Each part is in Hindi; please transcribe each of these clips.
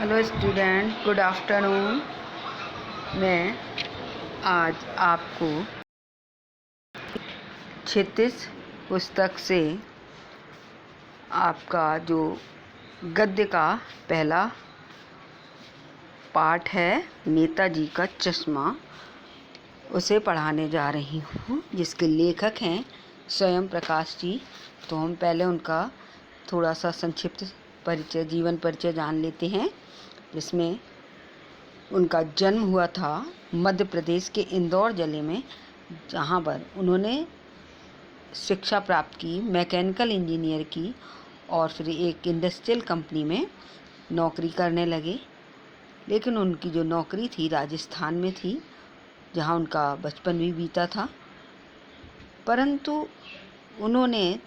Hello student, good afternoon. मैं आज आपको क्षितिज पुस्तक से आपका जो गद्य का पहला पाठ है, नेताजी का चश्मा, उसे पढ़ाने जा रही हूँ, जिसके लेखक हैं स्वयं प्रकाश जी। तो हम पहले उनका थोड़ा सा संक्षिप्त परिचय, जीवन परिचय जान लेते हैं। जिसमें उनका जन्म हुआ था मध्य प्रदेश के इंदौर जिले में, जहाँ पर उन्होंने शिक्षा प्राप्त की, मैकेनिकल इंजीनियर की और फिर एक इंडस्ट्रियल कंपनी में नौकरी करने लगे। लेकिन उनकी जो नौकरी थी राजस्थान में थी, जहाँ उनका बचपन भी बीता था। परंतु उन्होंने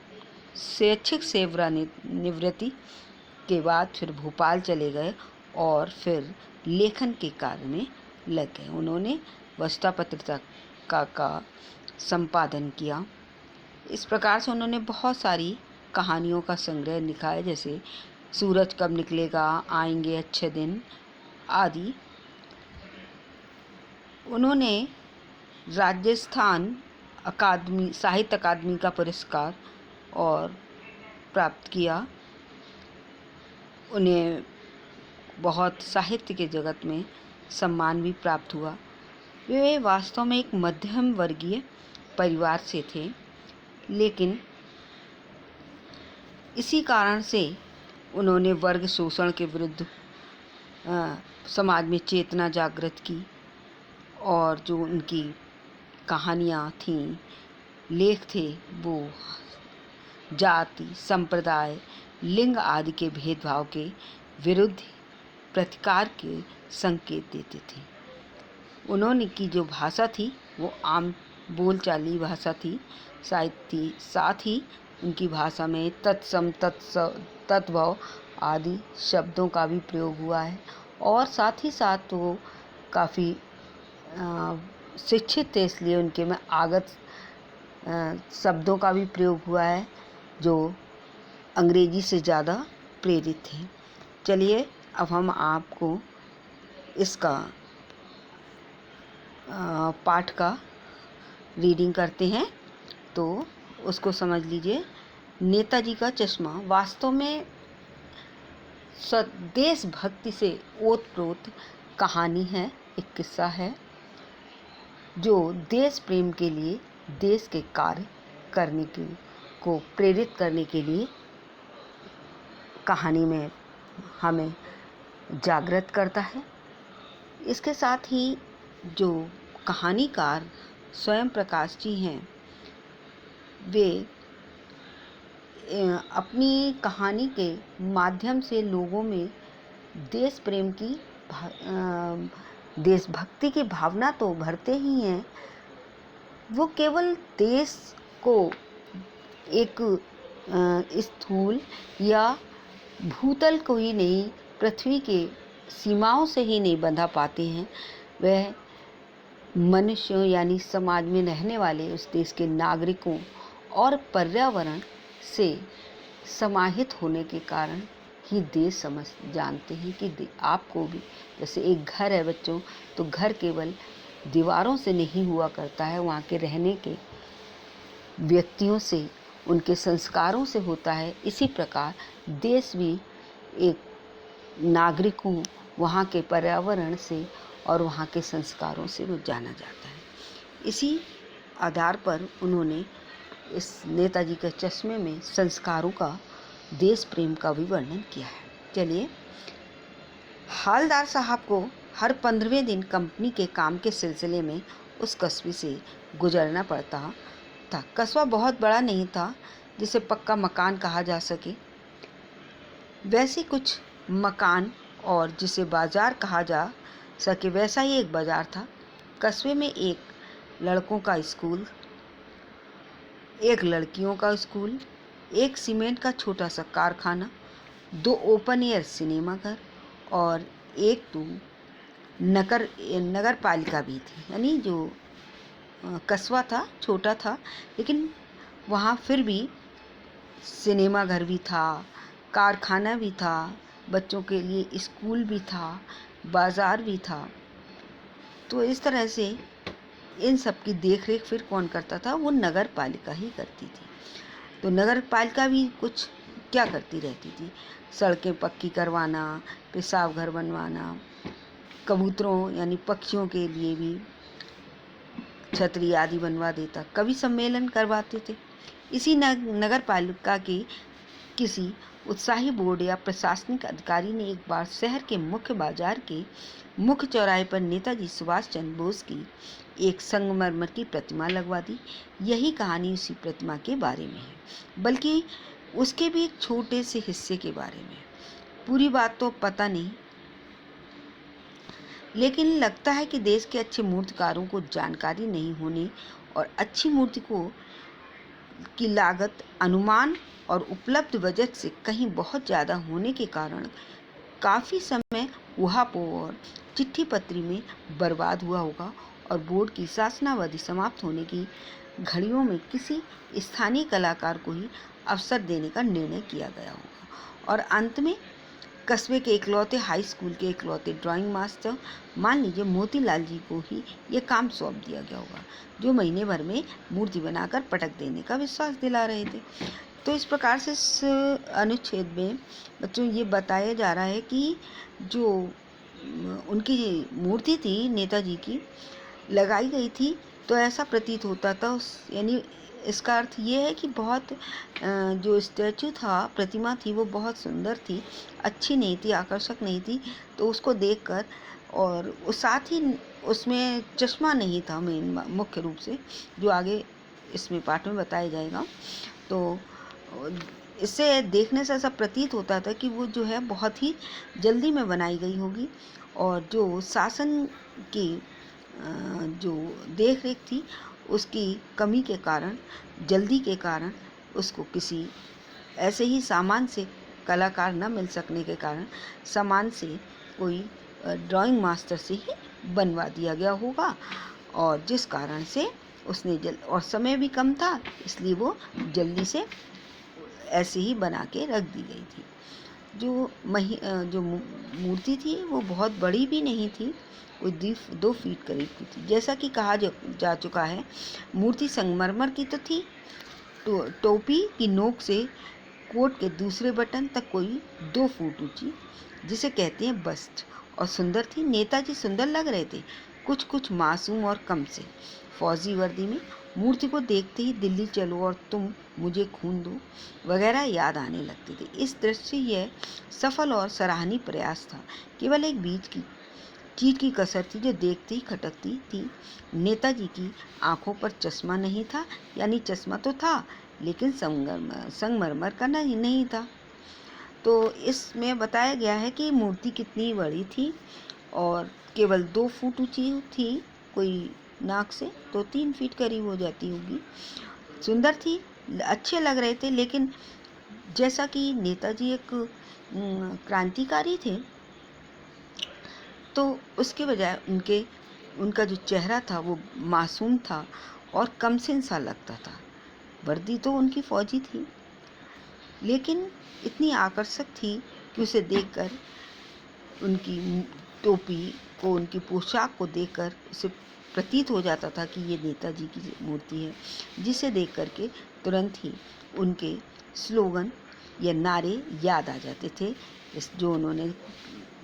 शैक्षिक सेवानिवृत्ति के बाद फिर भोपाल चले गए और फिर लेखन के कार्य में लग गए। उन्होंने वस्ता पत्रिका का संपादन किया। इस प्रकार से उन्होंने बहुत सारी कहानियों का संग्रह लिखा है, जैसे सूरज कब निकलेगा, आएंगे अच्छे दिन आदि। उन्होंने राजस्थान साहित्य अकादमी का पुरस्कार और प्राप्त किया। उन्हें बहुत साहित्य के जगत में सम्मान भी प्राप्त हुआ। वे वास्तव में एक मध्यम वर्गीय परिवार से थे, लेकिन इसी कारण से उन्होंने वर्ग शोषण के विरुद्ध समाज में चेतना जागृत की। और जो उनकी कहानियाँ थीं, लेख थे, वो जाति, संप्रदाय, लिंग आदि के भेदभाव के विरुद्ध प्रतिकार के संकेत देते थे। उन्होंने की जो भाषा थी वो आम बोलचाली भाषा थी, साथ ही उनकी भाषा में तत्सम, तद्भव आदि शब्दों का भी प्रयोग हुआ है। और साथ ही साथ वो काफ़ी शिक्षित थे, इसलिए उनके में आगत शब्दों का भी प्रयोग हुआ है जो अंग्रेजी से ज़्यादा प्रेरित थे। चलिए अब हम आपको इसका पाठ का रीडिंग करते हैं, तो उसको समझ लीजिए। नेताजी का चश्मा वास्तव में देशभक्ति से ओतप्रोत कहानी है, एक किस्सा है जो देश प्रेम के लिए, देश के कार्य करने को प्रेरित करने के लिए कहानी में हमें जागृत करता है। इसके साथ ही जो कहानीकार स्वयं प्रकाश जी हैं, वे अपनी कहानी के माध्यम से लोगों में देश प्रेम की, देशभक्ति की भावना तो भरते ही हैं, वो केवल देश को एक स्थूल या भूतल को ही नहीं, पृथ्वी के सीमाओं से ही नहीं बंधा पाते हैं। वह मनुष्यों यानी समाज में रहने वाले उस देश के नागरिकों और पर्यावरण से समाहित होने के कारण ही देश जानते हैं कि आपको भी, जैसे एक घर है बच्चों, तो घर केवल दीवारों से नहीं हुआ करता है, वहाँ के रहने के व्यक्तियों से, उनके संस्कारों से होता है। इसी प्रकार देश भी एक नागरिकों, वहाँ के पर्यावरण से और वहाँ के संस्कारों से वो जाना जाता है। इसी आधार पर उन्होंने इस नेताजी के चश्मे में संस्कारों का, देश प्रेम का भी वर्णन किया है। चलिए, हालदार साहब को हर 15वें दिन कंपनी के काम के सिलसिले में उस कस्बे से गुजरना पड़ता था। कस्बा बहुत बड़ा नहीं था जिसे पक्का मकान कहा जा सके, वैसे कुछ मकान, और जिसे बाजार कहा जा सके वैसा ही एक बाजार था। कस्बे में एक लड़कों का स्कूल, एक लड़कियों का स्कूल, एक सीमेंट का छोटा सा कारखाना, 2 ओपन एयर सिनेमा घर और एक तो नगर पालिका भी थी। यानी जो कस्बा था छोटा था, लेकिन वहाँ फिर भी सिनेमा घर भी था, कारखाना भी था, बच्चों के लिए स्कूल भी था, बाज़ार भी था। तो इस तरह से इन सब की देख रेख फिर कौन करता था? वो नगर पालिका ही करती थी। तो नगर पालिका भी कुछ क्या करती रहती थी? सड़कें पक्की करवाना, पेशाब घर बनवाना, कबूतरों यानी पक्षियों के लिए भी छतरी आदि बनवा देता, कवि सम्मेलन करवाते थे। इसी नगर पालिका के किसी उत्साही बोर्ड या प्रशासनिक अधिकारी ने एक बार शहर के मुख्य बाजार के मुख्य चौराहे पर नेताजी सुभाष चंद्र बोस की एक संगमरमर की प्रतिमा लगवा दी। यही कहानी उसी प्रतिमा के बारे में है, बल्कि उसके भी एक छोटे से हिस्से के बारे में। पूरी बात तो पता नहीं, लेकिन लगता है कि देश के अच्छे मूर्तिकारों को जानकारी नहीं होने और अच्छी मूर्ति की लागत अनुमान और उपलब्ध बजट से कहीं बहुत ज़्यादा होने के कारण काफ़ी समय उहापोह और चिट्ठी पत्री में बर्बाद हुआ होगा और बोर्ड की शासनावधि समाप्त होने की घड़ियों में किसी स्थानीय कलाकार को ही अवसर देने का निर्णय किया गया होगा और अंत में कस्बे के इकलौते हाई स्कूल के इकलौते ड्राइंग मास्टर, मान लीजिए मोतीलाल जी को ही ये काम सौंप दिया गया होगा, जो महीने भर में मूर्ति बनाकर पटक देने का विश्वास दिला रहे थे। तो इस प्रकार से इस अनुच्छेद में बच्चों ये बताया जा रहा है कि जो उनकी मूर्ति थी नेताजी की लगाई गई थी, तो ऐसा प्रतीत होता था यानी इसका अर्थ ये है कि बहुत जो स्टैचू था, प्रतिमा थी, वो बहुत सुंदर थी, अच्छी नहीं थी, आकर्षक नहीं थी। तो उसको देखकर और उस साथ ही उसमें चश्मा नहीं था मेन मुख्य रूप से, जो आगे इसमें पाठ में बताया जाएगा। तो इससे देखने से ऐसा प्रतीत होता था कि वो जो है बहुत ही जल्दी में बनाई गई होगी और जो शासन की जो देख रेख थी उसकी कमी के कारण, जल्दी के कारण उसको किसी ऐसे ही सामान से कलाकार न मिल सकने के कारण सामान से कोई ड्राइंग मास्टर से ही बनवा दिया गया होगा और जिस कारण से उसने और समय भी कम था, इसलिए वो जल्दी से ऐसे ही बना के रख दी गई थी। जो मूर्ति थी वो बहुत बड़ी भी नहीं थी, कोई 2 फीट करीब की थी। जैसा कि कहा जा चुका है, मूर्ति संगमरमर की तो थी, टोपी की नोक से कोट के दूसरे बटन तक कोई 2 फुट ऊंची, जिसे कहते हैं बस्ट, और सुंदर थी। नेताजी सुंदर लग रहे थे, कुछ मासूम और कम से, फौजी वर्दी में। मूर्ति को देखते ही दिल्ली चलो और तुम मुझे खून दो वगैरह याद आने लगते थे। इस दृष्टि यह सफल और सराहनीय प्रयास था। केवल एक बीच की चीज की कसर थी जो देखते ही खटकती थी। नेताजी की आंखों पर चश्मा नहीं था, यानी चश्मा तो था लेकिन संगमरमर का नहीं था। तो इसमें बताया गया है कि मूर्ति कितनी बड़ी थी और केवल 2 फुट ऊंची थी, कोई नाक से तो 3 फीट करीब हो जाती होगी। सुंदर थी, अच्छे लग रहे थे, लेकिन जैसा कि नेताजी एक क्रांतिकारी थे, तो उसके बजाय उनका जो चेहरा था वो मासूम था और कमसिन सा लगता था। वर्दी तो उनकी फौजी थी, लेकिन इतनी आकर्षक थी कि उसे देखकर, उनकी टोपी को, उनकी पोशाक को देखकर उसे प्रतीत हो जाता था कि ये नेताजी की मूर्ति है, जिसे देख करके तुरंत ही उनके स्लोगन या नारे याद आ जाते थे जो उन्होंने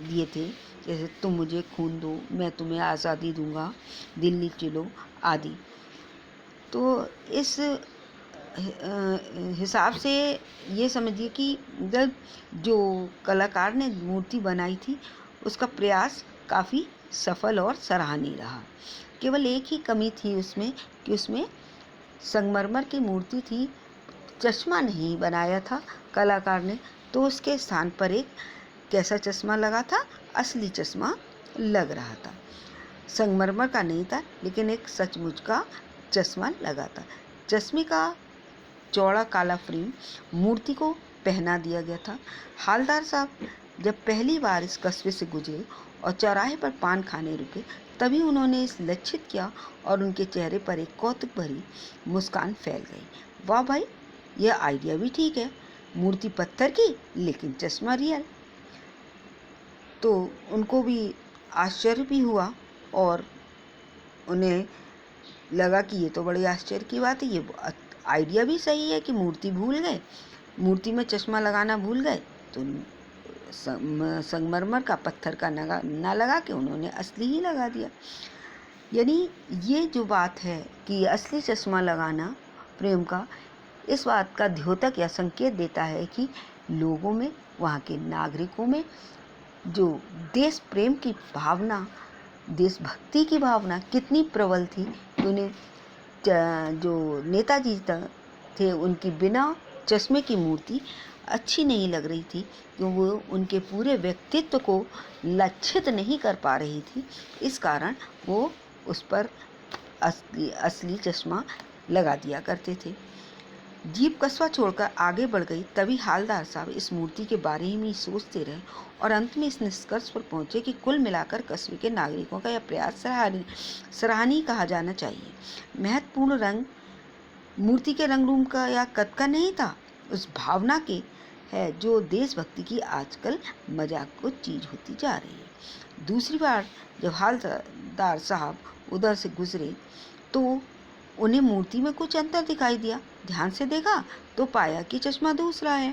दिए थे, जैसे तुम मुझे खून दो, मैं तुम्हें आज़ादी दूंगा, दिल्ली चलो आदि। तो इस हिसाब से ये समझिए कि जब जो कलाकार ने मूर्ति बनाई थी उसका प्रयास काफ़ी सफल और सराहनीय रहा। केवल एक ही कमी थी उसमें कि उसमें संगमरमर की मूर्ति थी, चश्मा नहीं बनाया था कलाकार ने, तो उसके स्थान पर एक कैसा चश्मा लगा था? असली चश्मा लग रहा था। संगमरमर का नहीं था, लेकिन एक सचमुच का चश्मा लगा था। चश्मे का चौड़ा काला फ्रेम मूर्ति को पहना दिया गया था। हालदार साहब जब पहली बार इस कस्बे से गुजरे और चौराहे पर पान खाने रुके, तभी उन्होंने इस लक्षित किया और उनके चेहरे पर एक कौतुक भरी मुस्कान फैल गई। वाह भाई, यह आइडिया भी ठीक है, मूर्ति पत्थर की लेकिन चश्मा रियल। तो उनको भी आश्चर्य भी हुआ और उन्हें लगा कि ये तो बड़ी आश्चर्य की बात है, ये आइडिया भी सही है कि मूर्ति भूल गए, मूर्ति में चश्मा लगाना भूल गए, तो संगमरमर का पत्थर का ना लगा के उन्होंने असली ही लगा दिया। यानी ये जो बात है कि असली चश्मा लगाना प्रेम का, इस बात का द्योतक या संकेत देता है कि लोगों में, वहाँ के नागरिकों में जो देश प्रेम की भावना, देशभक्ति की भावना कितनी प्रबल थी। उन्हें जो नेताजी थे उनकी बिना चश्मे की मूर्ति अच्छी नहीं लग रही थी, क्योंकि वो उनके पूरे व्यक्तित्व को लक्षित नहीं कर पा रही थी। इस कारण वो उस पर असली चश्मा लगा दिया करते थे। जीप कस्बा छोड़कर आगे बढ़ गई, तभी हालदार साहब इस मूर्ति के बारे में ही सोचते रहे और अंत में इस निष्कर्ष पर पहुंचे कि कुल मिलाकर कस्बे के नागरिकों का यह प्रयास सराहनीय कहा जाना चाहिए। महत्वपूर्ण रंग मूर्ति के रंग रूप का या कद का नहीं था, उस भावना के है जो देशभक्ति की आजकल मजाक को चीज होती जा रही है। दूसरी बार जब हालदार साहब उधर से गुजरे तो उन्हें मूर्ति में कुछ अंतर दिखाई दिया। ध्यान से देखा तो पाया कि चश्मा दूसरा है।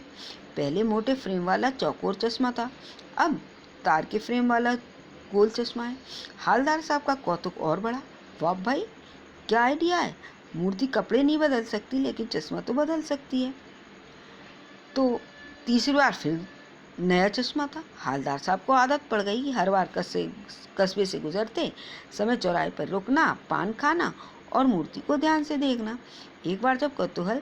पहले मोटे फ्रेम वाला चौकोर चश्मा था, अब तार के फ्रेम वाला गोल चश्मा है। हालदार साहब का कौतुक और बढ़ा। वाह भाई, क्या आइडिया है! मूर्ति कपड़े नहीं बदल सकती, लेकिन चश्मा तो बदल सकती है। तो तीसरी बार फिर नया चश्मा था। हालदार साहब को आदत पड़ गई कि हर बार कस्बे से गुजरते समय चौराहे पर रुकना, पान खाना और मूर्ति को ध्यान से देखना। एक बार जब कौतूहल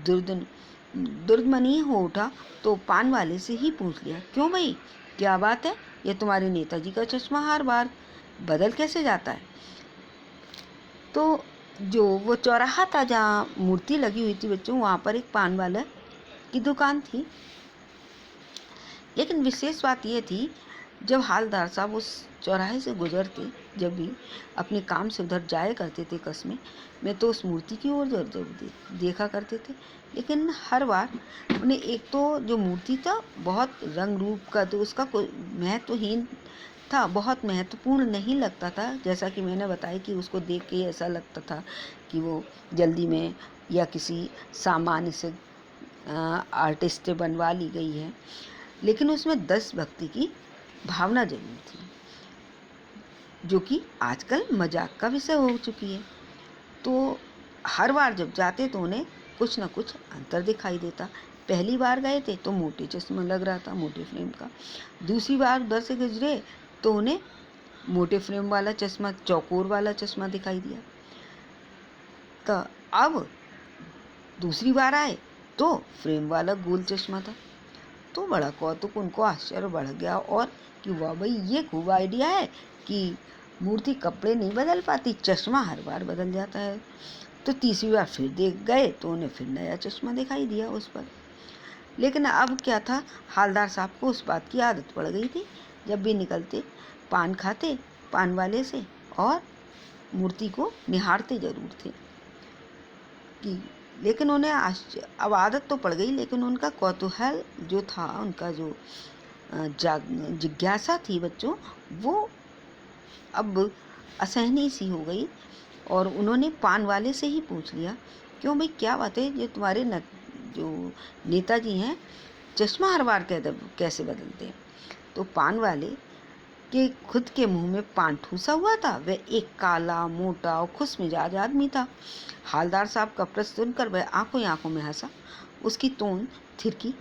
दुर्दमनीय हो उठा तो पान वाले से ही पूछ लिया, क्यों भाई, क्या बात है, ये तुम्हारे नेताजी का चश्मा हर बार बदल कैसे जाता है? तो जो वो चौराहा था जहाँ मूर्ति लगी हुई थी बच्चों, वहाँ पर एक पान वाला की दुकान थी। लेकिन विशेष बात यह थी, जब हालदार साहब उस चौराहे से गुजरते, जब भी अपने काम से उधर जाया करते थे कस्बे में, तो उस मूर्ति की ओर जरूर देखा करते थे। लेकिन हर बार उन्हें, एक तो जो मूर्ति था बहुत रंग रूप का, तो उसका कोई महत्वहीन था, बहुत महत्वपूर्ण नहीं लगता था। जैसा कि मैंने बताया कि उसको देख के ऐसा लगता था कि वो जल्दी में या किसी सामान्य से आर्टिस्ट से बनवा ली गई है। लेकिन उसमें देशभक्ति की भावना जरूर थी, जो कि आजकल मजाक का विषय हो चुकी है। तो हर बार जब जाते तो उन्हें कुछ न कुछ अंतर दिखाई देता। पहली बार गए थे तो मोटे चश्मा लग रहा था, मोटे फ्रेम का। दूसरी बार उधर से गुजरे तो उन्हें मोटे फ्रेम वाला चश्मा, चौकोर वाला चश्मा दिखाई दिया। तो अब दूसरी बार आए तो फ्रेम वाला गोल चश्मा था। तो बड़ा कौतुक, उनको आश्चर्य बढ़ गया और कि वाह भाई, ये खूब आइडिया है कि मूर्ति कपड़े नहीं बदल पाती, चश्मा हर बार बदल जाता है। तो तीसरी बार फिर देख गए तो उन्हें फिर नया चश्मा दिखाई दिया उस पर। लेकिन अब क्या था, हालदार साहब को उस बात की आदत पड़ गई थी, जब भी निकलते पान खाते पान वाले से और मूर्ति को निहारते जरूर थे कि, लेकिन उन्हें अब आदत तो पड़ गई, लेकिन उनका कौतूहल जो था, उनका जो जिज्ञासा थी बच्चों, वो अब असहनीय सी हो गई और उन्होंने पान वाले से ही पूछ लिया, क्यों भाई, क्या बात है, ये तुम्हारे जो नेताजी हैं चश्मा हर बार कैसे बदलते हैं? तो पान वाले के खुद के मुंह में पान ठूसा हुआ था। वह एक काला, मोटा और खुश मिजाज आदमी था। हालदार साहब का प्रश्न सुनकर वह आंखों में हंसा। उसकी तोन थिरकी।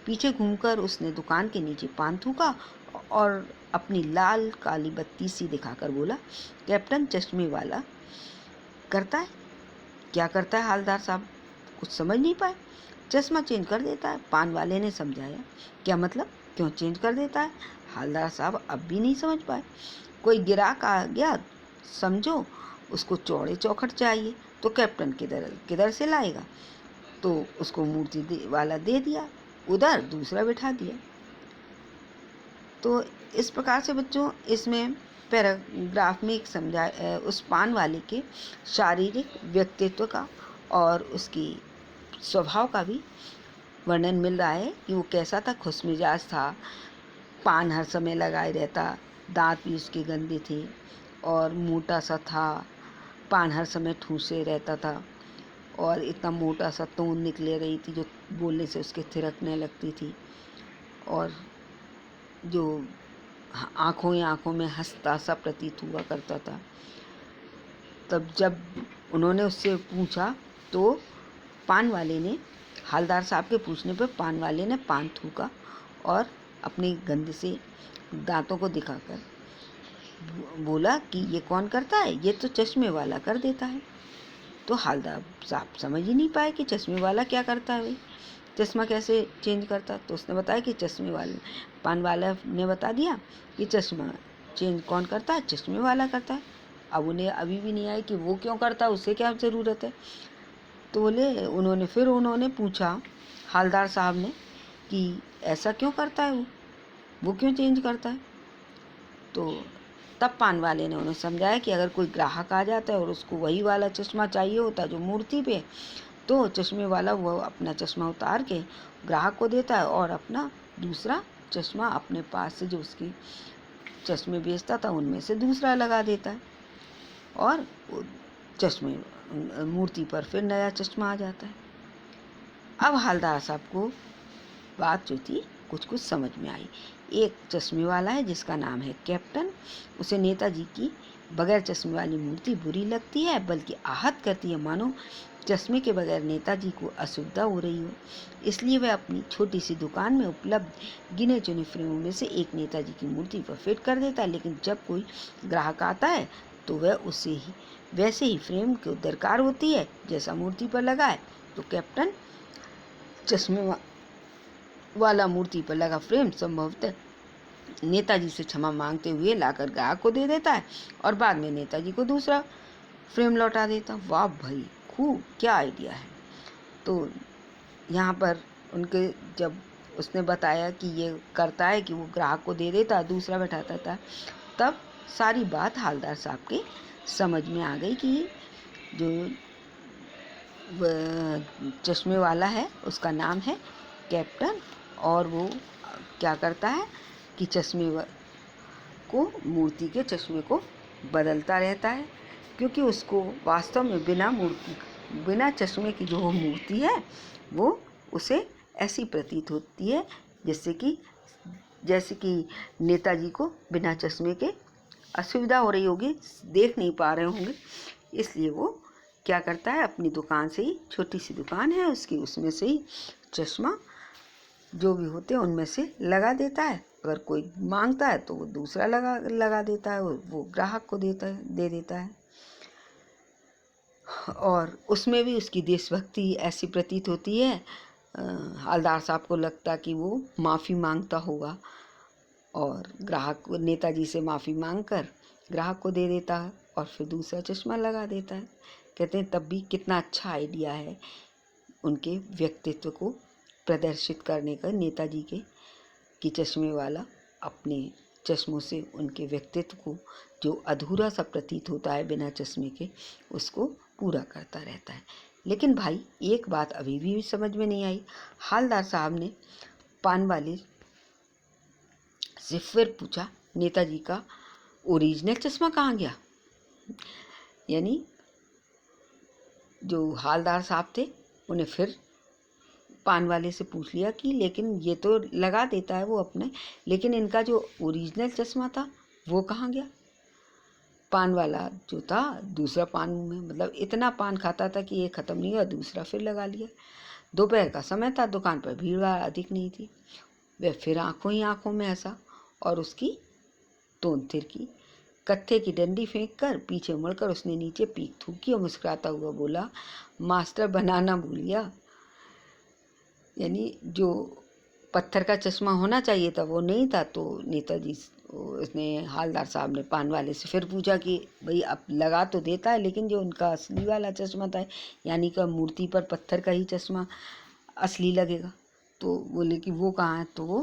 पीछे घूमकर उसने दुकान के नीचे पान थूका और अपनी लाल काली बत्ती सी दिखाकर बोला, कैप्टन चश्मे वाला करता है। क्या करता है? हालदार साहब कुछ समझ नहीं पाए। चश्मा चेंज कर देता है, पान वाले ने समझाया। क्या मतलब, क्यों चेंज कर देता है? हालदार साहब अब भी नहीं समझ पाए। कोई ग्राहक आ गया समझो, उसको चौड़े चौखट चाहिए, तो कैप्टन किधर से लाएगा? तो उसको मूर्ति वाला दे दिया, उधर दूसरा बिठा दिया। तो इस प्रकार से बच्चों, इसमें पैराग्राफ में एक उस पान वाले के शारीरिक व्यक्तित्व का और उसकी स्वभाव का भी वर्णन मिल रहा है कि वो कैसा था, खुशमिजाज था, पान हर समय लगाए रहता, दांत भी उसके गंदे थे और मोटा सा था, पान हर समय ठूसे रहता था और इतना मोटा सा तोंद निकले रही थी जो बोलने से उसके थिरकने लगती थी, और जो आँखों ही आँखों में हंसता सा प्रतीत हुआ करता था। तब जब उन्होंने उससे पूछा तो पान वाले ने, हवलदार साहब के पूछने पर पान वाले ने पान थूका और अपने गंदे से दांतों को दिखाकर बोला कि ये कौन करता है, ये तो चश्मे वाला कर देता है। तो हवलदार साहब समझ ही नहीं पाए कि चश्मे वाला क्या करता है, भाई चश्मा कैसे चेंज करता। तो उसने बताया कि चश्मे वाले, पान वाला ने बता दिया कि चश्मा चेंज कौन करता है, चश्मे वाला करता है। अब उन्हें अभी भी नहीं आया कि वो क्यों करता है, उससे क्या ज़रूरत है। तो उन्होंने पूछा हवलदार साहब ने कि ऐसा क्यों करता है, वो क्यों चेंज करता है। तो तब पान वाले ने उन्हें समझाया कि अगर कोई ग्राहक आ जाता है और उसको वही वाला चश्मा चाहिए होता है जो मूर्ति पे, तो चश्मे वाला वो अपना चश्मा उतार के ग्राहक को देता है और अपना दूसरा चश्मा अपने पास से जो उसकी चश्मे बेचता था उनमें से दूसरा लगा देता है और चश्मे मूर्ति पर फिर नया चश्मा आ जाता है। अब हवलदार साहब को बात जो थी कुछ कुछ समझ में आई। एक चश्मे वाला है जिसका नाम है कैप्टन, उसे नेताजी की बगैर चश्मे वाली मूर्ति बुरी लगती है, बल्कि आहत करती है, मानो चश्मे के बगैर नेताजी को असुविधा हो रही हो। इसलिए वह अपनी छोटी सी दुकान में उपलब्ध गिने चुने फ्रेमों में से एक नेताजी की मूर्ति पर फिट कर देता है, लेकिन जब कोई ग्राहक आता है तो वह उसे ही वैसे ही फ्रेम को दरकार होती है जैसा मूर्ति पर लगा है। तो कैप्टन चश्मे वाला मूर्ति पर लगा फ्रेम संभवतः नेताजी से क्षमा मांगते हुए लाकर ग्राहक को दे देता है और बाद में नेताजी को दूसरा फ्रेम लौटा देता। वाह भाई, खूब, क्या आइडिया है। तो यहाँ पर उनके जब उसने बताया कि ये करता है कि वो ग्राहक को दे देता, दूसरा बैठाता था, तब सारी बात हवलदार साहब के समझ में आ गई कि जो चश्मे वाला है उसका नाम है कैप्टन और वो क्या करता है कि चश्मे को, मूर्ति के चश्मे को बदलता रहता है, क्योंकि उसको वास्तव में बिना चश्मे की जो मूर्ति है वो उसे ऐसी प्रतीत होती है जैसे कि नेताजी को बिना चश्मे के असुविधा हो रही होगी, देख नहीं पा रहे होंगे। इसलिए वो क्या करता है, अपनी दुकान से ही, छोटी सी दुकान है उसकी, उसमें से ही चश्मा जो भी होते हैं उनमें से लगा देता है। अगर कोई मांगता है तो वो दूसरा लगा देता है, वो ग्राहक को दे देता है। और उसमें भी उसकी देशभक्ति ऐसी प्रतीत होती है। हवलदार साहब को लगता कि वो माफ़ी मांगता होगा और ग्राहक नेताजी से माफ़ी मांगकर ग्राहक को दे देता है और फिर दूसरा चश्मा लगा देता है। कहते हैं तब भी कितना अच्छा आइडिया है उनके व्यक्तित्व को प्रदर्शित करने का, नेताजी के चश्मे वाला अपने चश्मों से उनके व्यक्तित्व को जो अधूरा सा प्रतीत होता है बिना चश्मे के, उसको पूरा करता रहता है। लेकिन भाई एक बात अभी भी समझ में नहीं आई। हवलदार साहब ने पान वाले से फिर पूछा, नेताजी का ओरिजिनल चश्मा कहाँ गया। यानी जो हवलदार साहब थे उन्हें फिर पान वाले से पूछ लिया कि लेकिन ये तो लगा देता है वो अपने, लेकिन इनका जो ओरिजिनल चश्मा था वो कहाँ गया। पान वाला जो था दूसरा पान में, मतलब इतना पान खाता था कि ये ख़त्म नहीं हुआ, दूसरा फिर लगा लिया। दोपहर का समय था, दुकान पर भीड़ भाड़ अधिक नहीं थी। वह फिर आंखों ही आंखों में हंसा और उसकी तोंद थिरकी। कत्थे की डंडी फेंक कर पीछे मुड़कर उसने नीचे पीक थूकी और मुस्कुराता हुआ बोला, मास्टर बनाना भूल गया। यानी जो पत्थर का चश्मा होना चाहिए था वो नहीं था। तो नेताजी, उसने हवलदार साहब ने पान वाले से फिर पूछा कि भाई अब लगा तो देता है, लेकिन जो उनका असली वाला चश्मा था, यानी कि मूर्ति पर पत्थर का ही चश्मा असली लगेगा, तो बोले कि वो कहाँ है। तो वो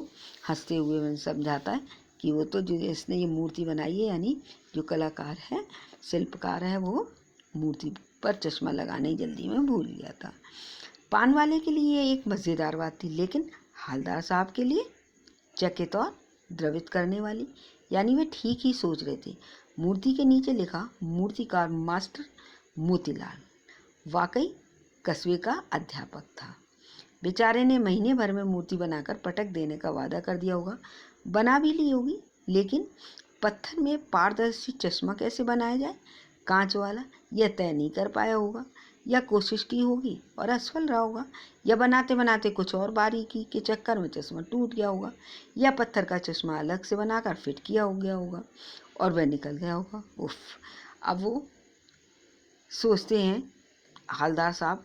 हंसते हुए मैंने समझाता है कि वो तो जो इसने ये मूर्ति बनाई है, यानी जो कलाकार है, शिल्पकार है, वो मूर्ति पर चश्मा लगाने ही जल्दी में भूल गया था। पान वाले के लिए एक मज़ेदार बात थी, लेकिन हवलदार साहब के लिए चकित और द्रवित करने वाली, यानी वे ठीक ही सोच रहे थे। मूर्ति के नीचे लिखा मूर्तिकार मास्टर मोतीलाल वाकई कस्बे का अध्यापक था। बेचारे ने महीने भर में मूर्ति बनाकर पटक देने का वादा कर दिया होगा, बना भी ली होगी, लेकिन पत्थर में पारदर्शी चश्मा कैसे बनाया जाए कांच वाला, यह तय नहीं कर पाया होगा, या कोशिश की होगी और असफल रहा होगा, या बनाते बनाते कुछ और बारीकी के चक्कर में चश्मा टूट गया होगा, या पत्थर का चश्मा अलग से बनाकर फिट किया हो गया होगा और वह निकल गया होगा। उफ। अब वो सोचते हैं हालदार साहब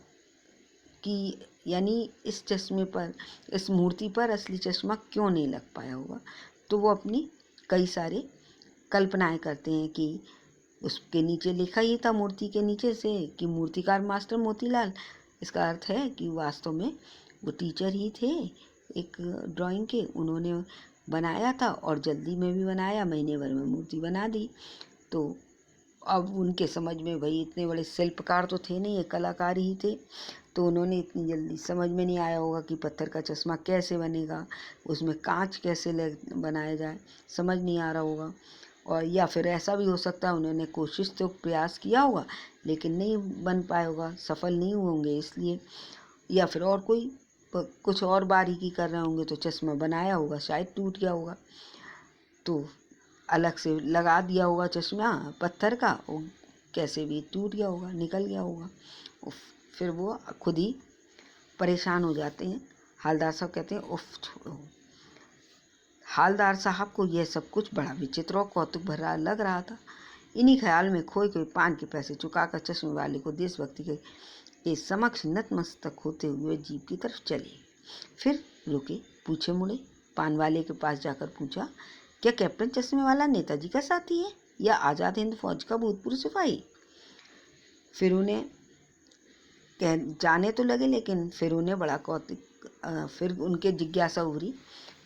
कि यानी इस चश्मे पर, इस मूर्ति पर असली चश्मा क्यों नहीं लग पाया होगा। तो वो अपनी कई सारे कल्पनाएं करते हैं कि उसके नीचे लिखा ही था मूर्ति के नीचे से कि मूर्तिकार मास्टर मोतीलाल। इसका अर्थ है कि वास्तव में वो टीचर ही थे एक ड्राइंग के, उन्होंने बनाया था और जल्दी में भी बनाया, महीने भर में मूर्ति बना दी। तो अब उनके समझ में, भाई इतने बड़े शिल्पकार तो थे नहीं, ये कलाकार ही थे, तो उन्होंने इतनी जल्दी समझ में नहीं आया होगा कि पत्थर का चश्मा कैसे बनेगा, उसमें कांच कैसे बनाया जाए, समझ नहीं आ रहा होगा। और या फिर ऐसा भी हो सकता है उन्होंने कोशिश तो प्रयास किया होगा लेकिन नहीं बन पाया होगा, सफल नहीं हुए होंगे इसलिए, या फिर और कोई कुछ और बारीकी कर रहे होंगे तो चश्मा बनाया होगा, शायद टूट गया होगा, तो अलग से लगा दिया होगा चश्मा पत्थर का, वो कैसे भी टूट गया होगा, निकल गया होगा। फिर वो खुद ही परेशान हो जाते हैं। हालदार साहब कहते हैं उफ छोड़ो। हालदार साहब को यह सब कुछ बड़ा विचित्र और कौतुक भरा लग रहा था। इन्हीं ख्याल में खोए खोए पान के पैसे चुकाकर चश्मे वाले को देशभक्ति के समक्ष नतमस्तक होते हुए जीप की तरफ चले। फिर रुके, पूछे मुड़े, पान वाले के पास जाकर पूछा, क्या कैप्टन चश्मे वाला नेताजी का साथी है या आज़ाद हिंद फौज का भूतपूर्व सिपाही? फिर उन्हें जाने तो लगे, लेकिन फिर उन्हें बड़ा कौतुक, फिर उनके जिज्ञासा उभरी,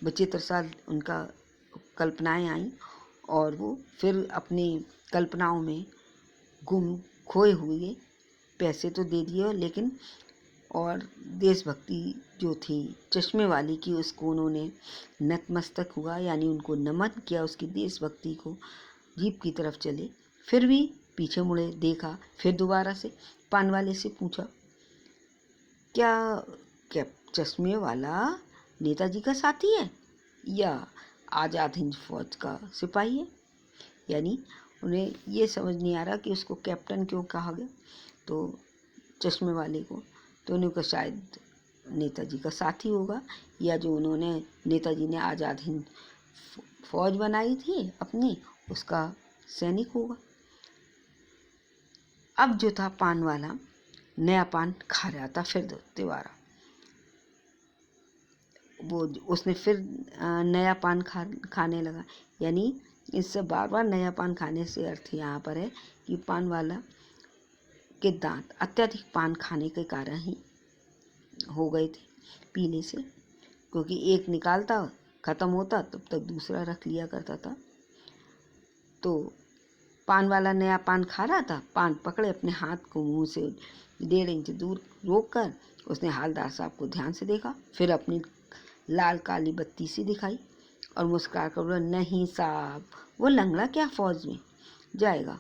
विचित्र सा उनका कल्पनाएं आईं और वो फिर अपनी कल्पनाओं में गुम खोए हुए पैसे तो दे दिए, लेकिन और देशभक्ति जो थी चश्मे वाली की, उसको उन्होंने नतमस्तक हुआ, यानी उनको नमन किया उसकी देशभक्ति को। जीप की तरफ चले, फिर भी पीछे मुड़े, देखा, फिर दोबारा से पान वाले से पूछा, क्या चश्मे वाला नेताजी का साथी है या आज़ाद हिंद फौज का सिपाही है? यानी उन्हें ये समझ नहीं आ रहा कि उसको कैप्टन क्यों कहा गया, तो चश्मे वाले को, तो उन्हें को शायद नेताजी का साथी होगा, या जो उन्होंने नेताजी ने आज़ाद हिंद फौज बनाई थी अपनी, उसका सैनिक होगा। अब जो था पान वाला नया पान खा रहा था, फिर दोबारा वो उसने फिर नया पान खाने लगा। यानी इससे बार बार नया पान खाने से अर्थ यहाँ पर है कि पान वाला के दांत अत्यधिक पान खाने के कारण ही हो गए थे पीने से, क्योंकि एक निकालता ख़त्म होता तब तक दूसरा रख लिया करता था। तो पान वाला नया पान खा रहा था, पान पकड़े अपने हाथ को मुंह से 1.5 इंच दूर रोक कर उसने हालदार साहब को ध्यान से देखा, फिर अपनी लाल काली बत्ती सी दिखाई और मुस्कुरा कर बोला, नहीं साहब, वो लंगड़ा क्या फौज में जाएगा,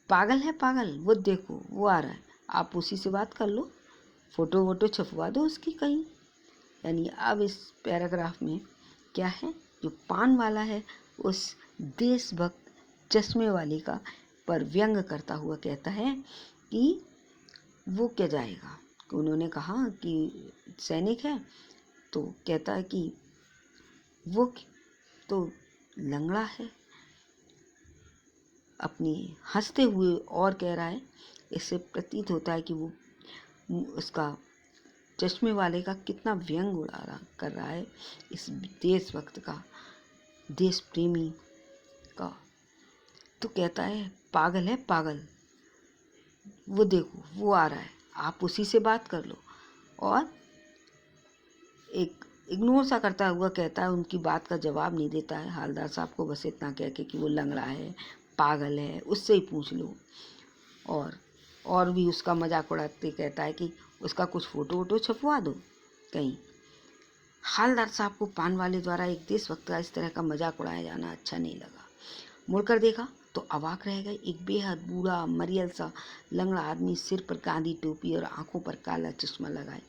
पागल है पागल, वो देखो वो आ रहा है, आप उसी से बात कर लो, फ़ोटो वोटो छपवा दो उसकी कहीं। यानी अब इस पैराग्राफ में क्या है, जो पान वाला है उस देशभक्त चश्मे वाले का पर व्यंग करता हुआ कहता है कि वो क्या जाएगा, कि उन्होंने कहा कि सैनिक है, तो कहता है कि वो तो लंगड़ा है, अपनी हंसते हुए और कह रहा है। इससे प्रतीत होता है कि वो उसका चश्मे वाले का कितना व्यंग उड़ा रहा कर रहा है इस देशभक्त का, देश प्रेमी का। तो कहता है पागल है पागल, वो देखो वो आ रहा है, आप उसी से बात कर लो। और एक इग्नोर सा करता हुआ कहता है, उनकी बात का जवाब नहीं देता है हालदार साहब को, बस इतना कह के कि वो लंगड़ा है पागल है, उससे ही पूछ लो। और भी उसका मजाक उड़ाते कहता है कि उसका कुछ फ़ोटो वोटो छपवा दो कहीं। हालदार साहब को पान वाले द्वारा एक देशभक्त का इस तरह का मजाक उड़ाया जाना अच्छा नहीं लगा। मुड़कर देखा तो अवाक रह गए। एक बेहद बूढ़ा मरियल सा लंगड़ा आदमी, सिर पर गांधी टोपी और आंखों पर काला चश्मा लगाए,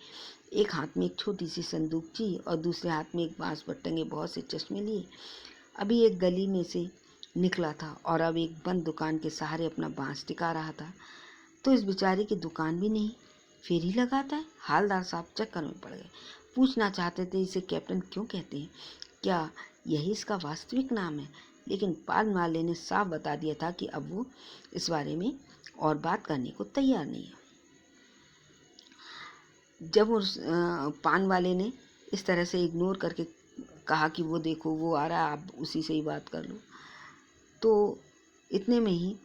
एक हाथ में एक छोटी सी संदूकची और दूसरे हाथ में एक बांस पर टंगे बहुत से चश्मे लिए, अभी एक गली में से निकला था और अब एक बंद दुकान के सहारे अपना बांस टिका रहा था। तो इस बेचारे की दुकान भी नहीं, फेरी लगाता है। हालदार साहब चक्कर में पड़ गए। पूछना चाहते थे इसे कैप्टन क्यों कहते हैं, क्या यही इसका वास्तविक नाम है, लेकिन पान वाले ने साफ बता दिया था कि अब वो इस बारे में और बात करने को तैयार नहीं है। जब उस पान वाले ने इस तरह से इग्नोर करके कहा कि वो देखो वो आ रहा है, आप उसी से ही बात कर लो, तो इतने में ही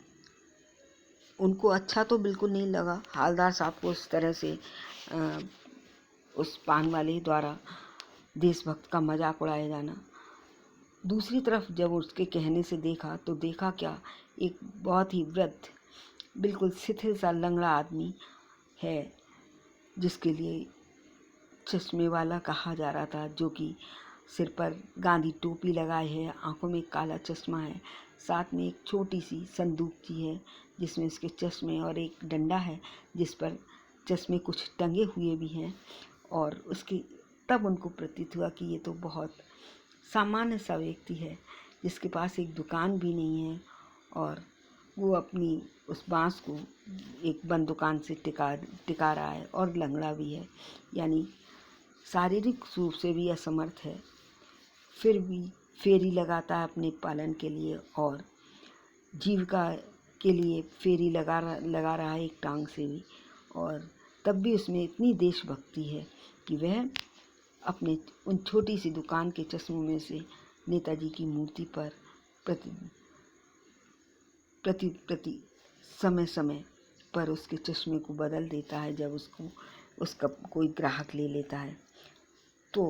उनको अच्छा तो बिल्कुल नहीं लगा हालदार साहब को इस तरह से उस पान वाले द्वारा देशभक्त का मजाक उड़ाया जाना। दूसरी तरफ जब उसके कहने से देखा तो देखा क्या, एक बहुत ही वृद्ध, बिल्कुल शिथिल सा लंगड़ा आदमी है जिसके लिए चश्मे वाला कहा जा रहा था, जो कि सिर पर गांधी टोपी लगाए है, आंखों में काला चश्मा है, साथ में एक छोटी सी संदूकची है जिसमें उसके चश्मे और एक डंडा है जिस पर चश्मे कुछ टंगे हुए भी हैं। और उसके तब उनको प्रतीत हुआ कि ये तो बहुत सामान्य सा व्यक्ति है जिसके पास एक दुकान भी नहीं है और वो अपनी उस बांस को एक बंद दुकान से टिका रहा है और लंगड़ा भी है, यानी शारीरिक रूप से भी असमर्थ है, फिर भी फेरी लगाता है अपने पालन के लिए और जीविका के लिए फेरी लगा रहा है एक टांग से भी। और तब भी उसमें इतनी देशभक्ति है कि वह अपने उन छोटी सी दुकान के चश्मों में से नेताजी की मूर्ति पर प्रति समय समय पर उसके चश्मे को बदल देता है। जब उसका कोई ग्राहक ले लेता है तो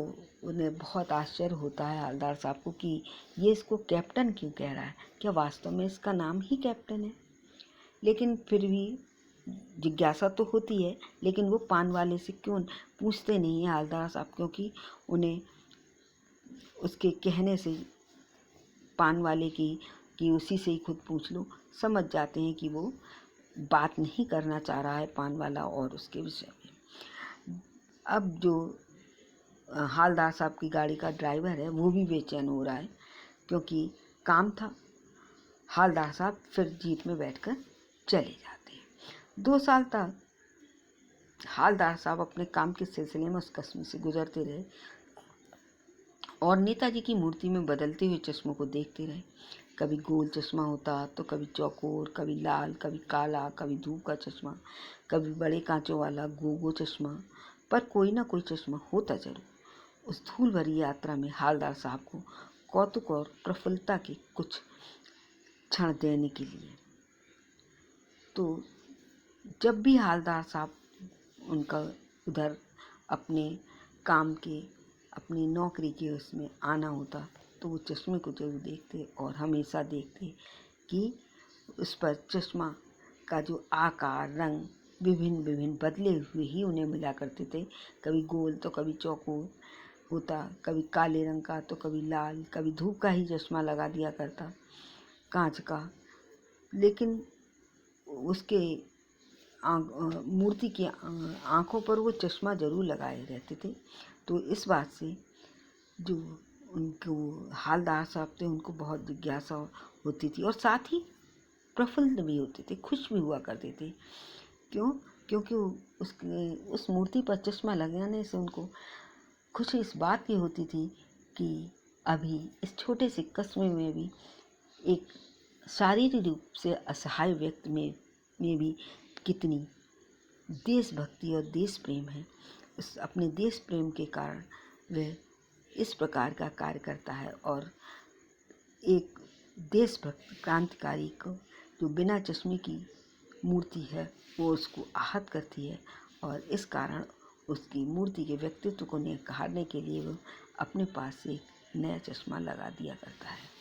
उन्हें बहुत आश्चर्य होता है हालदार साहब को कि ये इसको कैप्टन क्यों कह रहा है, क्या वास्तव में इसका नाम ही कैप्टन है। लेकिन फिर भी जिज्ञासा तो होती है, लेकिन वो पान वाले से क्यों पूछते नहीं है हालदार साहब, क्योंकि उन्हें उसके कहने से पान वाले की कि उसी से ही खुद पूछ लो, समझ जाते हैं कि वो बात नहीं करना चाह रहा है पान वाला और उसके विषय में। अब जो हालदार साहब की गाड़ी का ड्राइवर है वो भी बेचैन हो रहा है, क्योंकि काम था। हालदार साहब फिर जीप में बैठकर चले जाते हैं। 2 साल तक हालदार साहब अपने काम के सिलसिले में उस कस्बे से गुजरते रहे और नेताजी की मूर्ति में बदलते हुए चश्मों को देखते रहे। कभी गोल चश्मा होता तो कभी चौकोर, कभी लाल, कभी काला, कभी धूप का चश्मा, कभी बड़े कांचों वाला गोगो चश्मा, पर कोई ना कोई चश्मा होता जरूर। उस धूल भरी यात्रा में हालदार साहब को कौतुक और प्रफुल्लता के कुछ क्षण देने के लिए। तो जब भी हालदार साहब उनका उधर अपने काम के, अपनी नौकरी के उसमें आना होता तो वो चश्मे को जरूर देखते और हमेशा देखते कि उस पर चश्मा का जो आकार, रंग विभिन्न विभिन्न बदले हुए ही उन्हें मिला करते थे। कभी गोल तो कभी चौकोर होता, कभी काले रंग का तो कभी लाल, कभी धूप का ही चश्मा लगा दिया करता, कांच का। लेकिन उसके मूर्ति की आँखों पर वो चश्मा जरूर लगाए रहते थे। तो इस बात से जो उनको हालदार साहब थे उनको बहुत जिज्ञासा होती थी और साथ ही प्रफुल्ल भी होते थे, खुश भी हुआ करते थे। क्यों? क्योंकि उस मूर्ति पर चश्मा लगाने से उनको खुशी इस बात की होती थी कि अभी इस छोटे से कस्बे में भी एक शारीरिक रूप से असहाय व्यक्ति में भी कितनी देशभक्ति और देश प्रेम है। उस अपने देश प्रेम के कारण वह इस प्रकार का कार्य करता है और एक देशभक्त क्रांतिकारी को जो बिना चश्मे की मूर्ति है वो उसको आहत करती है और इस कारण उसकी मूर्ति के व्यक्तित्व को निखारने के लिए वो अपने पास से एक नया चश्मा लगा दिया करता है।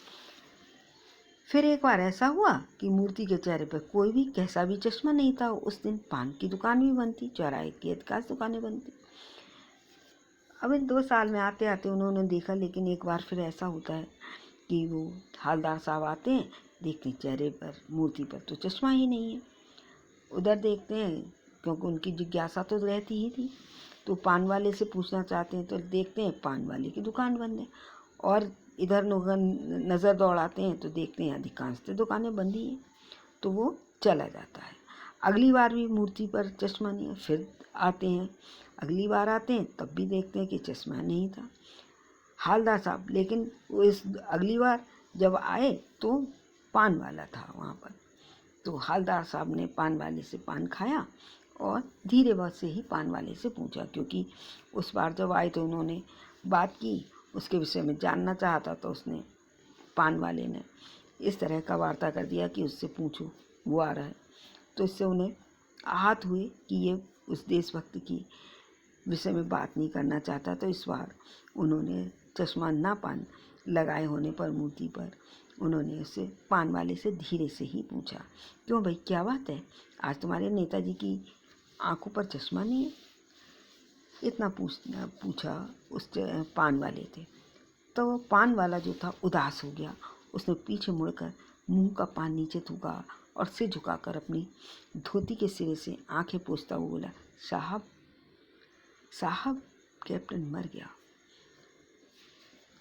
फिर एक बार ऐसा हुआ कि मूर्ति के चेहरे पर कोई भी कैसा भी चश्मा नहीं था। उस दिन पान की दुकान भी बंद थी, चौराहे की अधिकांश दुकानें बंद थी। अब इन 2 साल में आते आते उन्होंने देखा, लेकिन एक बार फिर ऐसा होता है कि वो हवलदार साहब आते हैं, देखते हैं चेहरे पर, मूर्ति पर तो चश्मा ही नहीं है। उधर देखते हैं, क्योंकि उनकी जिज्ञासा तो रहती ही थी, तो पान वाले से पूछना चाहते हैं, तो देखते हैं पान वाले की दुकान बंद है। और इधर नज़र दौड़ाते हैं तो देखते हैं अधिकांश तो दुकानें बंद ही हैं। तो वो चला जाता है। अगली बार भी मूर्ति पर चश्मा नहीं है, फिर आते हैं, अगली बार आते हैं तब भी देखते हैं कि चश्मा नहीं था हवलदार साहब। लेकिन वो इस अगली बार जब आए तो पान वाला था वहाँ पर। तो हवलदार साहब ने पान वाले से पान खाया और धीरे बहुत से ही पान वाले से पूछा, क्योंकि उस बार जब आए तो उन्होंने बात की, उसके विषय में जानना चाहता, तो उसने पान वाले ने इस तरह का वार्ता कर दिया कि उससे पूछो, वो आ रहा है। तो इससे उन्हें आहत हुए कि ये उस देशभक्त की विषय में बात नहीं करना चाहता। तो इस बार उन्होंने चश्मा ना पान लगाए होने पर मूर्ति पर उन्होंने उससे पान वाले से धीरे से ही पूछा, क्यों भाई, क्या बात है, आज तुम्हारे नेताजी की आंखों पर चश्मा नहीं है? इतना पूछा उस पान वाले थे। तो पान वाला जो था उदास हो गया। उसने पीछे मुड़कर मुंह का पान नीचे थूका और सिर झुकाकर अपनी धोती के सिरे से आंखें पोंछता हुआ बोला, साहब साहब, कैप्टन मर गया।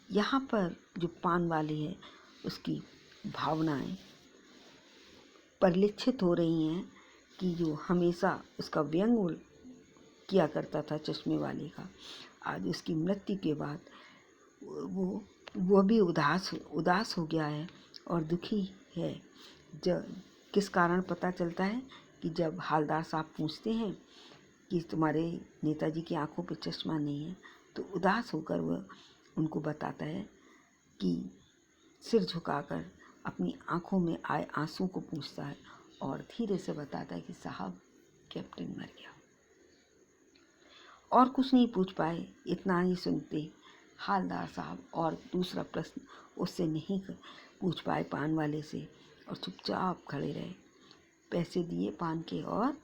यहाँ पर जो पान वाले है उसकी भावनाएं परिलक्षित हो रही हैं कि जो हमेशा उसका व्यंग किया करता था चश्मे वाले का, आज उसकी मृत्यु के बाद वो भी उदास हो गया है और दुखी है। जब किस कारण पता चलता है कि जब हवलदार साहब पूछते हैं कि तुम्हारे नेताजी की आंखों पे चश्मा नहीं है, तो उदास होकर वह उनको बताता है कि सिर झुकाकर अपनी आंखों में आए आंसू को पूछता है और धीरे से बताता है कि साहब, कैप्टन मर गया। और कुछ नहीं पूछ पाए। इतना ही सुनते हवलदार साहब और दूसरा प्रश्न उससे नहीं पूछ पाए पान वाले से, और चुपचाप खड़े रहे, पैसे दिए पान के और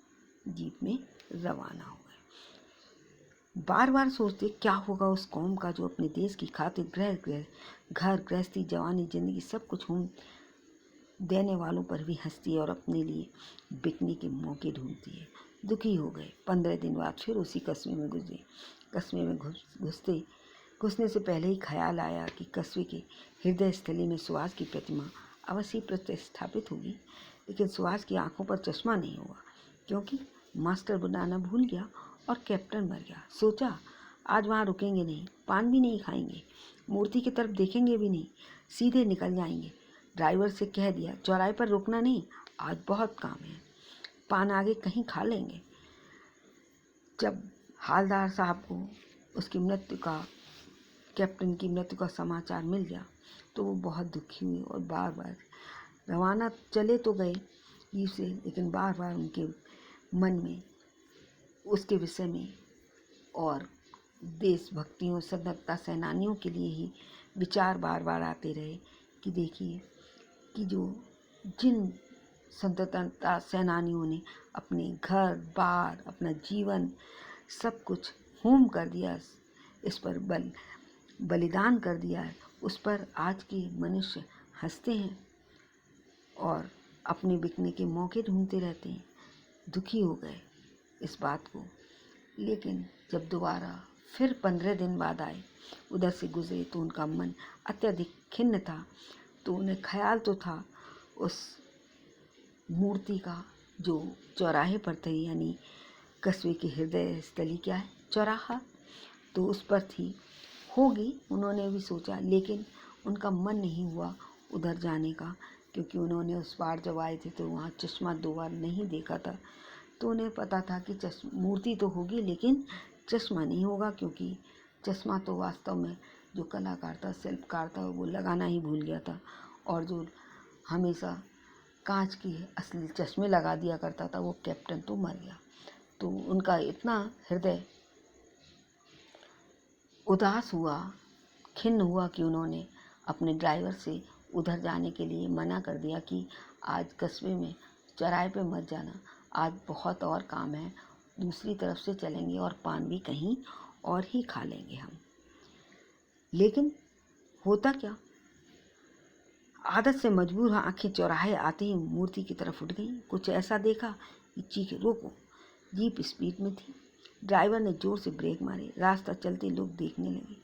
जीप में रवाना हो गए। बार बार सोचते क्या होगा उस कौम का जो अपने देश की खातिर घर गृहस्थी, जवानी, जिंदगी सब कुछ देने वालों पर भी हंसती है और अपने लिए बिकने के मौके ढूंढती है। दुखी हो गए। 15 दिन बाद फिर उसी कस्बे में गुजरे। कस्बे में घुसने से पहले ही ख्याल आया कि कस्बे के हृदय स्थली में सुहास की प्रतिमा अवश्य प्रतिष्ठापित होगी, लेकिन सुहास की आंखों पर चश्मा नहीं हुआ, क्योंकि मास्टर बनाना भूल गया और कैप्टन मर गया। सोचा आज वहाँ रुकेंगे नहीं, पान भी नहीं खाएंगे, मूर्ति की तरफ देखेंगे भी नहीं, सीधे निकल जाएंगे। ड्राइवर से कह दिया चौराहे पर रुकना नहीं, आज बहुत काम है, पान आगे कहीं खा लेंगे। जब हवलदार साहब को उसकी मृत्यु का, कैप्टन की मृत्यु का समाचार मिल गया तो वो बहुत दुखी हुए और बार बार रवाना चले तो गए जीप से, लेकिन बार बार उनके मन में उसके विषय में और देशभक्तियों, स्वतंत्रता सेनानियों के लिए ही विचार बार बार आते रहे कि देखिए कि जिन स्वतंत्रता सेनानियों ने अपने घर बार, अपना जीवन सब कुछ होम कर दिया, इस पर बलिदान कर दिया है, उस पर आज के मनुष्य हंसते हैं और अपने बिकने के मौके ढूंढते रहते हैं। दुखी हो गए इस बात को। लेकिन जब दोबारा फिर 15 दिन बाद आए, उधर से गुजरे, तो उनका मन अत्यधिक खिन्न था। तो उन्हें ख्याल तो था उस मूर्ति का जो चौराहे पर थी, यानी कस्बे के हृदय स्थली क्या है, चौराहा, तो उस पर थी, होगी, उन्होंने भी सोचा, लेकिन उनका मन नहीं हुआ उधर जाने का, क्योंकि उन्होंने उस बार जब आए थे तो वहाँ चश्मा 2 बार नहीं देखा था। तो उन्हें पता था कि मूर्ति तो होगी लेकिन चश्मा नहीं होगा, क्योंकि चश्मा तो वास्तव में जो कलाकार था, शिल्पकार था, वो लगाना ही भूल गया था, और जो हमेशा कांच की असली चश्मे लगा दिया करता था वो कैप्टन तो मर गया। तो उनका इतना हृदय उदास हुआ, खिन्न हुआ कि उन्होंने अपने ड्राइवर से उधर जाने के लिए मना कर दिया कि आज कस्बे में चौराहे पे मत जाना, आज बहुत और काम है, दूसरी तरफ से चलेंगे और पान भी कहीं और ही खा लेंगे हम। लेकिन होता क्या, आदत से मजबूर आंखें चौराहे आते ही मूर्ति की तरफ उठ गई। कुछ ऐसा देखा कि चीखे, रोको। जीप स्पीड में थी। ड्राइवर ने जोर से ब्रेक मारे। रास्ता चलते लोग देखने लगे।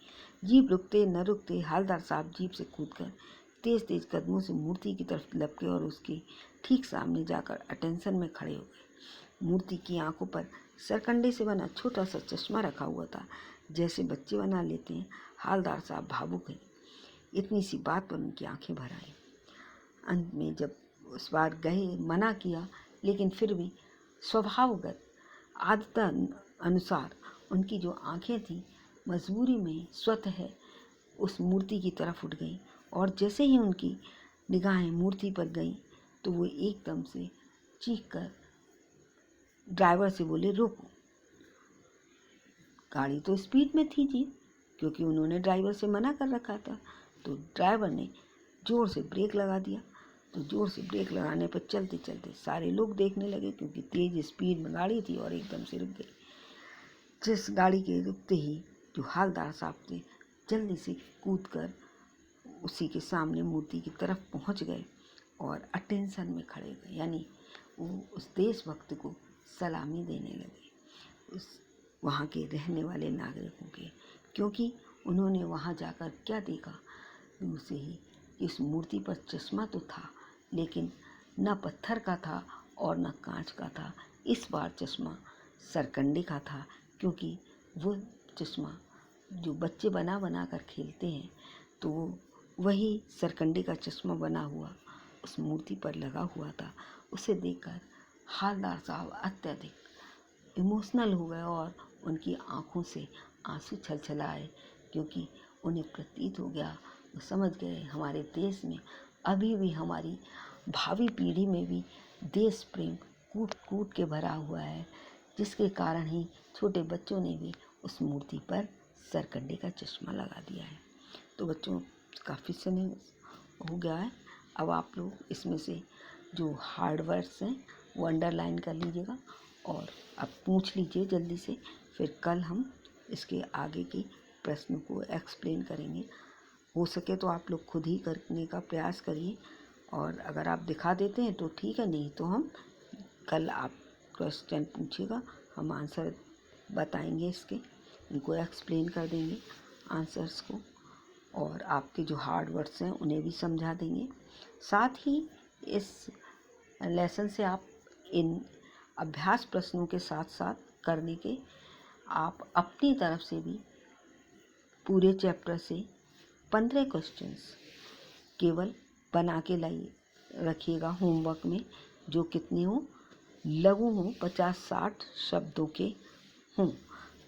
जीप रुकते न रुकते हवलदार साहब जीप से कूदकर तेज तेज कदमों से मूर्ति की तरफ लपके और उसके ठीक सामने जाकर अटेंशन में खड़े हो गए। मूर्ति की आंखों पर सरकंडे से बना छोटा सा चश्मा रखा हुआ था, जैसे बच्चे बना लेते हैं। हवलदार साहब भावुक हैं। इतनी सी बात पर उनकी आंखें भर आई। अंत में जब उस बार गए, मना किया, लेकिन फिर भी स्वभावगत आदत अनुसार उनकी जो आंखें थीं मजबूरी में स्वतः उस मूर्ति की तरफ उठ गईं। और जैसे ही उनकी निगाहें मूर्ति पर गईं तो वो एकदम से चीख कर ड्राइवर से बोले, रोको। गाड़ी तो स्पीड में थी जी, क्योंकि उन्होंने ड्राइवर से मना कर रखा था। तो ड्राइवर ने जोर से ब्रेक लगा दिया। तो जोर से ब्रेक लगाने पर चलते चलते सारे लोग देखने लगे, क्योंकि तेज स्पीड में गाड़ी थी और एकदम से रुक गई। जिस गाड़ी के रुकते ही जो हवलदार साहब थे जल्दी से कूदकर उसी के सामने मूर्ति की तरफ पहुंच गए और अटेंशन में खड़े गए, यानी वो उस देशभक्त को सलामी देने लगे, उस वहाँ के रहने वाले नागरिकों के। क्योंकि उन्होंने वहाँ जाकर क्या देखा, दूर से ही इस मूर्ति पर चश्मा तो था, लेकिन न पत्थर का था और न कांच का था। इस बार चश्मा सरकंडे का था, क्योंकि वो चश्मा जो बच्चे बना बना कर खेलते हैं, तो वही सरकंडे का चश्मा बना हुआ उस मूर्ति पर लगा हुआ था। उसे देखकर हवलदार साहब अत्यधिक इमोशनल हो गए और उनकी आंखों से आंसू छलछलाए, क्योंकि उन्हें प्रतीत हो गया, वो समझ गए हमारे देश में अभी भी, हमारी भावी पीढ़ी में भी देश प्रेम कूट कूट के भरा हुआ है, जिसके कारण ही छोटे बच्चों ने भी उस मूर्ति पर सरकंडे का चश्मा लगा दिया है। तो बच्चों, काफ़ी समय हो गया है। अब आप लोग इसमें से जो हार्ड वर्ड्स हैं वो अंडरलाइन कर लीजिएगा और अब पूछ लीजिए जल्दी से। फिर कल हम इसके आगे के प्रश्न को एक्सप्लेन करेंगे। हो सके तो आप लोग खुद ही करने का प्रयास करिए, और अगर आप दिखा देते हैं तो ठीक है, नहीं तो हम कल आप क्वेश्चन पूछिएगा, हम आंसर बताएंगे इसके, इनको एक्सप्लेन कर देंगे आंसर्स को, और आपके जो हार्ड वर्ड्स हैं उन्हें भी समझा देंगे। साथ ही इस लेसन से आप इन अभ्यास प्रश्नों के साथ साथ करने के आप अपनी तरफ से भी पूरे चैप्टर से 15 क्वेश्चंस केवल बना के लाइए, रखिएगा होमवर्क में, जो कितने हों, लघु हों, 50-60 शब्दों के हों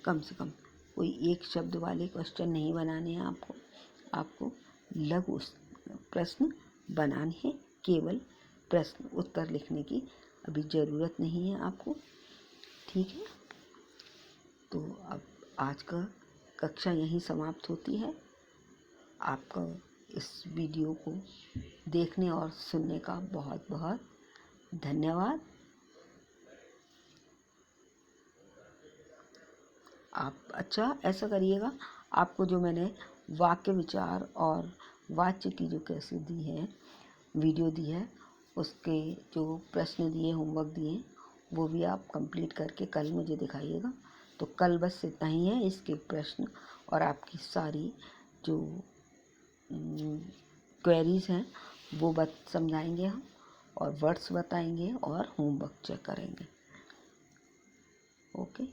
कम से कम। कोई एक शब्द वाले क्वेश्चन नहीं बनाने हैं आपको लघु प्रश्न बनाने हैं। केवल प्रश्न उत्तर लिखने की अभी ज़रूरत नहीं है आपको, ठीक है। तो अब आज का कक्षा यहीं समाप्त होती है। आपका इस वीडियो को देखने और सुनने का बहुत बहुत धन्यवाद। आप अच्छा ऐसा करिएगा, आपको जो मैंने वाक्य विचार और वाच्य की जो कैसे दी है, वीडियो दी है, उसके जो प्रश्न दिए, होमवर्क दिए, वो भी आप कंप्लीट करके कल मुझे दिखाइएगा। तो कल बस इतना ही है, इसके प्रश्न और आपकी सारी जो क्वेरीज हैं वो समझाएंगे हम, और वर्ड्स बताएंगे और होमवर्क चेक करेंगे। ओके।